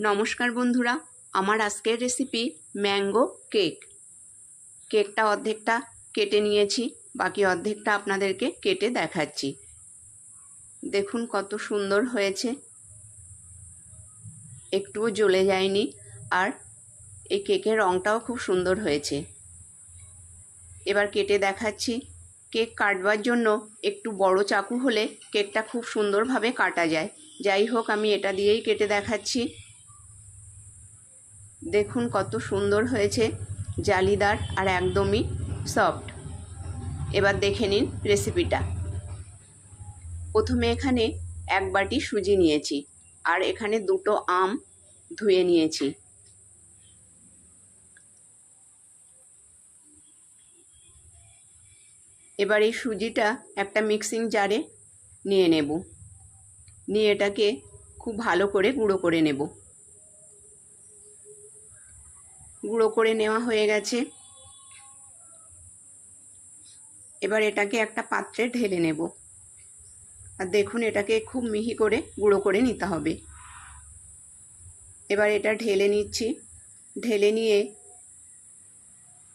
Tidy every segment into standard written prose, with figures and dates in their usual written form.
নমস্কার বন্ধুরা, আমার আজকের রেসিপি ম্যাঙ্গো কেক। কেকটা অর্ধেকটা কেটে নিয়েছি, বাকি অর্ধেকটা আপনাদেরকে কেটে দেখাচ্ছি। দেখুন কত সুন্দর হয়েছে, একটুও জ্বলে যায়নি, আর এই কেকের রঙটাও খুব সুন্দর হয়েছে। এবার কেটে দেখাচ্ছি। কেক কাটবার জন্য একটু বড় চাকু হলে কেকটা খুব সুন্দরভাবে কাটা যায়। যাই হোক, আমি এটা দিয়েই কেটে দেখাচ্ছি। দেখুন কত সুন্দর হয়েছে, জালিদার আর একদমই সফট। এবার দেখে নিন রেসিপিটা। প্রথমে এখানে 1 বাটি সুজি নিয়েছি, আর এখানে 2টো আম ধুয়ে নিয়েছি। এবার এই সুজিটা একটা মিক্সিং জারে নিয়ে নেব, নিয়ে এটাকে খুব ভালো করে গুঁড়ো করে নেব। গুঁড়ো করে নেওয়া হয়ে গেছে। এবার এটাকে একটা পাত্রে ঢেলে নেব, আর দেখুন এটাকে খুব মিহি করে গুঁড়ো করে নিতে হবে। এবার এটা ঢেলে নিচ্ছি। ঢেলে নিয়ে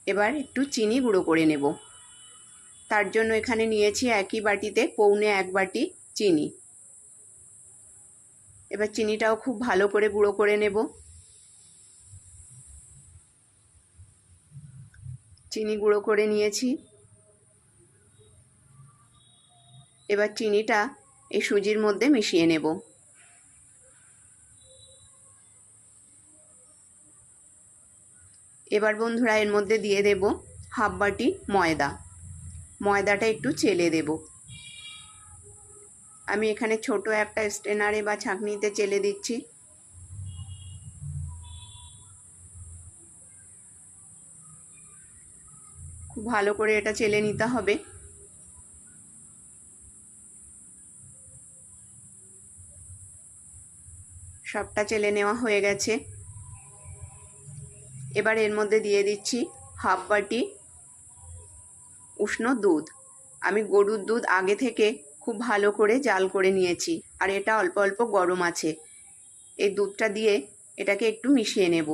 এবার একটু চিনি গুঁড়ো করে নেব। তার জন্য এখানে নিয়েছি একই বাটিতে 1.25 বাটি চিনি। এবার চিনিটাও খুব ভালো করে গুঁড়ো করে নেব। চিনি গুঁড়ো করে নিয়েছি। এবার চিনিটা এই সুজির মধ্যে মিশিয়ে নেব। এবার বন্ধুরা এর মধ্যে দিয়ে দেব 1/2 বাটি ময়দা। ময়দাটা একটু চেলে দেব। আমি এখানে ছোট একটা স্ট্রেনারে বা ছাঁকনিতে চেলে দিচ্ছি। খুব ভালো করে এটা চেলে নিতে হবে। সবটা চেলে নেওয়া হয়ে গেছে। এবার এর মধ্যে দিয়ে দিচ্ছি 1/2 বাটি উষ্ণ দুধ। আমি গরুর দুধ আগে থেকে খুব ভালো করে জাল করে নিয়েছি, আর এটা অল্প অল্প গরম আছে। এই দুধটা দিয়ে এটাকে একটু মিশিয়ে নেব।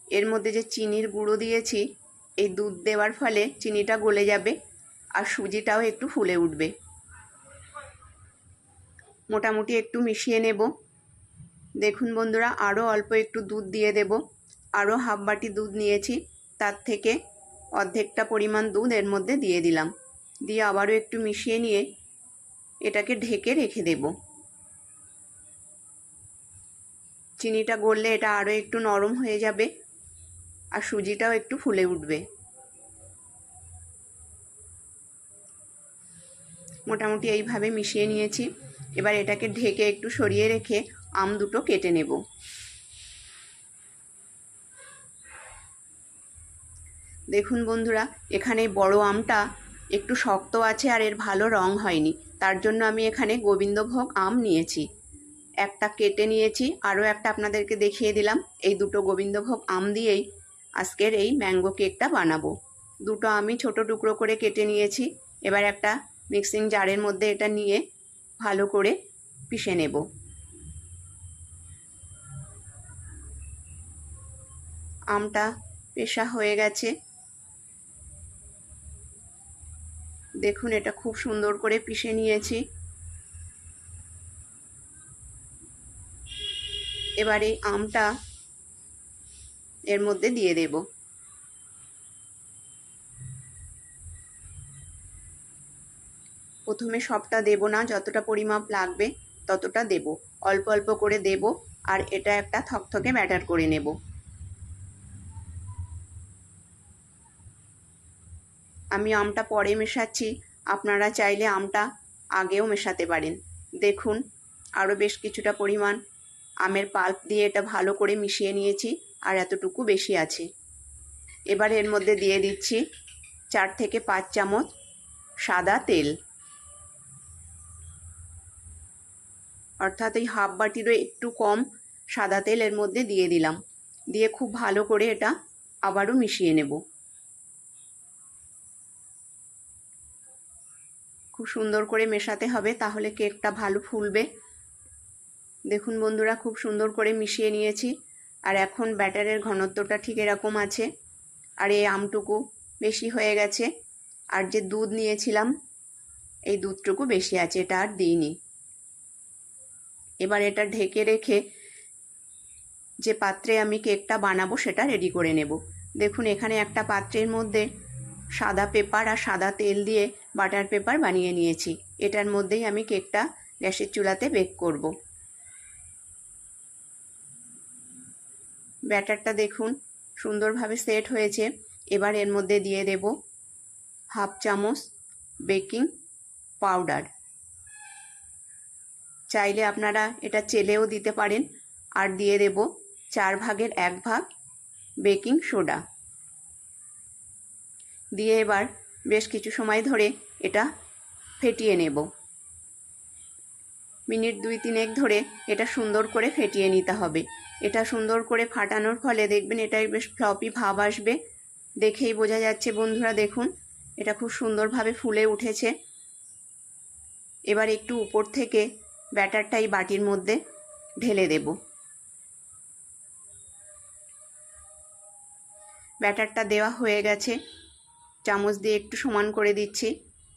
এর মধ্যে যে চিনির গুঁড়ো দিয়েছি, এই দুধ দেওয়ার ফলে চিনিটা গলে যাবে, আর সুজিটাও একটু ফুলে উঠবে। মোটামুটি একটু মিশিয়ে নেব। দেখুন বন্ধুরা, আরও অল্প একটু দুধ দিয়ে দেব। আরও 1/2 বাটি দুধ নিয়েছি, তার থেকে অর্ধেকটা পরিমাণ দুধ এর মধ্যে দিয়ে দিলাম। দিয়ে আবারও একটু মিশিয়ে নিয়ে এটাকে ঢেকে রেখে দেব। চিনিটা গললে এটা আরও একটু নরম হয়ে যাবে, আর সুজিটাও একটু ফুলে উঠবে। মোটামুটি এইভাবে মিশিয়ে নিয়েছি। এবার এটাকে ঢেকে একটু সরিয়ে রেখে আম দুটো কেটে নেব। দেখুন বন্ধুরা, এখানে বড় আমটা একটু শক্ত আছে, আর এর ভালো রং হয়নি। তার জন্য আমি এখানে গোবিন্দভোগ আম নিয়েছি। একটা কেটে নিয়েছি, আরও একটা আপনাদেরকে দেখিয়ে দিলাম। এই দুটো গোবিন্দভোগ আম দিয়েই আজকের এই ম্যাঙ্গো কেকটা বানাবো। দুটো আমি ছোট টুকরো করে কেটে নিয়েছি। এবার একটা মিক্সিং জারের মধ্যে এটা নিয়ে ভালো করে পিষে নেব। আমটা পেষা হয়ে গেছে। দেখুন এটা খুব সুন্দর করে পিষে নিয়েছি। এবার এই আমটা এর মধ্যে দিয়ে দেব। প্রথমে সবটা দেব না, যতটা পরিমাপ লাগবে ততটা দেব। অল্প অল্প করে দেব, আর এটা একটা থকথকে ব্যাটার করে নেব। আমি আমটা পরে মেশাচ্ছি, আপনারা চাইলে আমটা আগেও মেশাতে পারেন। দেখুন আরও বেশ কিছুটা পরিমাণ আমের পাল্প দিয়ে এটা ভালো করে মিশিয়ে নিয়েছি, আর এতটুকু বেশি আছে। এবার এর মধ্যে দিয়ে দিচ্ছি 4 থেকে 5 চামচ সাদা তেল, অর্থাৎ এই 1/2 বাটিরও একটু কম সাদা তেল এর মধ্যে দিয়ে দিলাম। দিয়ে খুব ভালো করে এটা আবারও মিশিয়ে নেব। খুব সুন্দর করে মেশাতে হবে, তাহলে কেকটা ভালো ফুলবে। দেখুন বন্ধুরা, খুব সুন্দর করে মিশিয়ে নিয়েছি। আর এখন ব্যাটারের ঘনত্বটা ঠিক এরকম আছে। আর এই আমটুকু বেশি হয়ে গেছে। আর যে দুধ নিয়েছিলাম এই দুধটুকু বেশি আছে, এটা আর দিইনি। এবার এটা ঢেকে রেখে যে পাত্রে আমি কেকটা বানাবো সেটা রেডি করে নেব। দেখুন এখানে একটা পাত্রের মধ্যে সাদা পেপার আর সাদা তেল দিয়ে বাটার পেপার বানিয়ে নিয়েছি। এটার মধ্যেই আমি কেকটা গ্যাসের চুলাতে বেক করব। ব্যাটারটা দেখুন সুন্দরভাবে সেট হয়েছে। এবার এর মধ্যে দিয়ে দেব হাফ চামচ বেকিং পাউডার। চাইলে আপনারা এটা চেলেও দিতে পারেন। আর দিয়ে দেব 1/4 বেকিং সোডা। দিয়ে এবার বেশ কিছু সময় ধরে এটা ফেটিয়ে নেব। মিনিট 2-3 ধরে এটা সুন্দর করে ফেটিয়ে নিতে হবে। এটা সুন্দর করে ফাটানোর ফলে দেখবেন এটা বেশ ফ্লপি ভাব আসবে। দেখেই বোঝা যাচ্ছে বন্ধুরা, দেখুন এটা খুব সুন্দরভাবে ফুলে উঠেছে। এবার একটু উপর থেকে ব্যাটারটা এই বাটির মধ্যে ঢেলে দেব। ব্যাটারটা দেওয়া হয়ে গেছে। চামচ দিয়ে একটু সমান করে দিচ্ছি।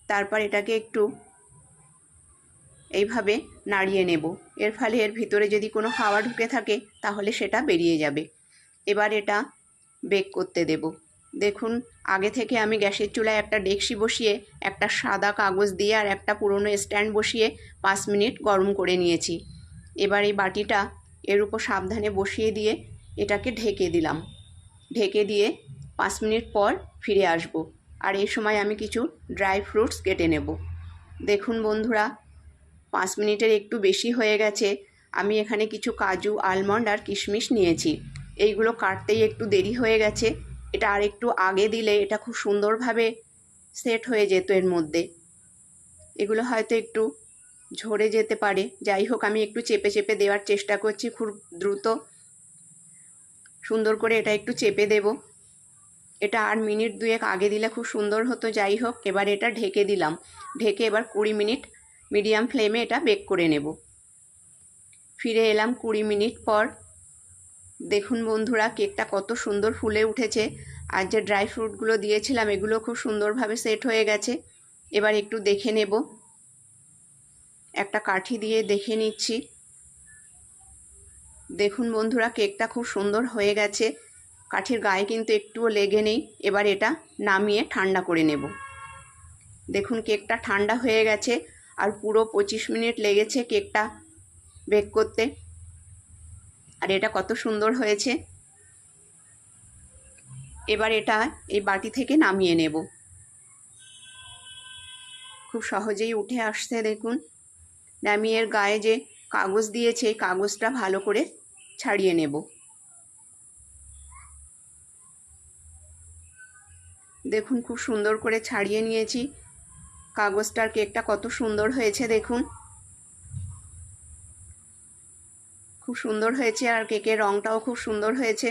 তারপর এটাকে একটু এইভাবে নাড়িয়ে নেব। এর ফলে এর ভিতরে যদি কোনো হাওয়া ঢুকে থাকে তাহলে সেটা বেরিয়ে যাবে। এবার এটা বেক করতে দেব। দেখুন আগে থেকে আমি গ্যাসের চুলায় একটা ডেকচি বসিয়ে একটা সাদা কাগজ দিয়ে আর একটা পুরনো স্ট্যান্ড বসিয়ে 5 মিনিট গরম করে নিয়েছি। এবার এই বাটিটা এর উপর সাবধানে বসিয়ে দিয়ে এটাকে ঢেকে দিলাম। ঢেকে দিয়ে 5 মিনিট পর ফিরে আসব। আর এই সময় আমি কিছু ড্রাই ফ্রুটস কেটে নেব। দেখুন বন্ধুরা, 5 মিনিটের একটু বেশি হয়ে গেছে। আমি এখানে কিছু কাজু, আলমন্ড আর কিশমিশ নিয়েছি। এইগুলো কাটতেই একটু দেরি হয়ে গেছে। এটা আর একটু আগে দিলে এটা খুব সুন্দরভাবে সেট হয়ে যেত এর মধ্যে। এগুলো হয়তো একটু ঝরে যেতে পারে। যাই হোক, আমি একটু চেপে চেপে দেওয়ার চেষ্টা করছি খুব দ্রুত। সুন্দর করে এটা একটু চেপে দেব। এটা আর মিনিট 2 আগে দিলে খুব সুন্দর হতো। যাই হোক, এবার এটা ঢেকে দিলাম। ঢেকে এবার 20 মিনিট মিডিয়াম ফ্লেমে এটা বেক করে নেব। ফিরে এলাম 20 মিনিট পর। দেখুন বন্ধুরা, কেকটা কত সুন্দর ফুলে উঠেছে। আর যে ড্রাই ফ্রুটগুলো দিয়েছিলাম এগুলো খুব সুন্দরভাবে সেট হয়ে গেছে। এবার একটু দেখে নেব। একটা কাঠি দিয়ে দেখে নিচ্ছি। দেখুন বন্ধুরা, কেকটা খুব সুন্দর হয়ে গেছে। কাঠির গায়ে কিন্তু একটুও লেগে নেই। এবার এটা নামিয়ে ঠান্ডা করে নেব। দেখুন কেকটা ঠান্ডা হয়ে গেছে। আর পুরো 25 মিনিট লেগেছে কেকটা বেক করতে। আর এটা কত সুন্দর হয়েছে। এবার এটা এই বাটি থেকে নামিয়ে নেব। খুব সহজেই উঠে আসছে দেখুন। নামিয়ে এর গায়ে যে কাগজ দিয়েছে এই কাগজটা ভালো করে ছাড়িয়ে নেব। দেখুন খুব সুন্দর করে ছাড়িয়ে নিয়েছি কাগজটার। কেকটা কত সুন্দর হয়েছে দেখুন, খুব সুন্দর হয়েছে। আর কেকের রঙটাও খুব সুন্দর হয়েছে।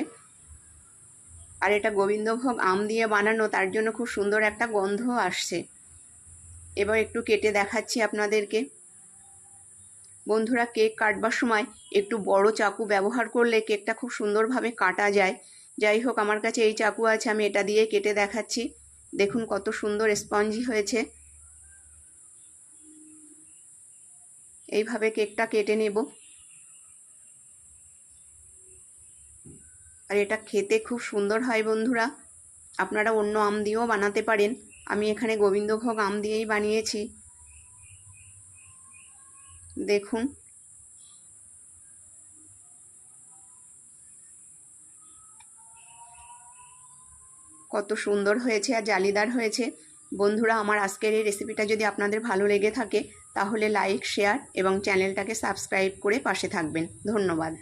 আর এটা গোবিন্দভোগ আম দিয়ে বানানো, তার জন্য খুব সুন্দর একটা গন্ধ আসছে। এবার একটু কেটে দেখাচ্ছি আপনাদেরকে। বন্ধুরা, কেক কাটবার সময় একটু বড় চাকু ব্যবহার করলে কেকটা খুব সুন্দরভাবে কাটা যায়। যাই হোক, আমার কাছে এই চাকু আছে, আমি এটা দিয়ে কেটে দেখাচ্ছি। দেখুন কত সুন্দর স্পঞ্জি হয়েছে। এইভাবে কেকটা কেটে নেব। আর এটা খেতে খুব সুন্দর হয় বন্ধুরা। আপনারা অন্য আম দিয়েও বানাতে পারেন। আমি এখানে গোবিন্দভোগ আম দিয়েই বানিয়েছি। দেখুন কত সুন্দর হয়েছে আর জালিদার হয়েছে। বন্ধুরা, আমার আজকের এই রেসিপিটা যদি আপনাদের ভালো লেগে থাকে তাহলে লাইক, শেয়ার এবং চ্যানেলটাকে সাবস্ক্রাইব করে পাশে থাকবেন। ধন্যবাদ।